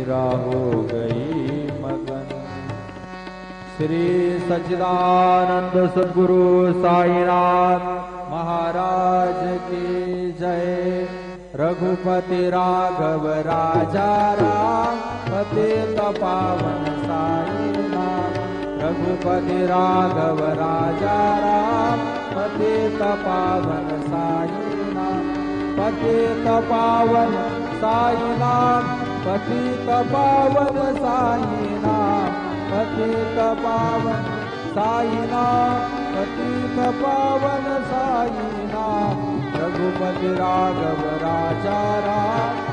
मीरा हो गई मगन। श्री सच्चिदानंद सद्गुरु साईनाथ महाराज की जय। रघुपति राघव राजा राम पतित पावन साईनाथ। रघुपति राघव राजा राम पतित पावन साईनाथ। पतित पावन साईनाथ पतित पावन साईनाथ। पतित पावन साईनाथ पतित पावन साईनाथ। रघुपति राघव राजा राम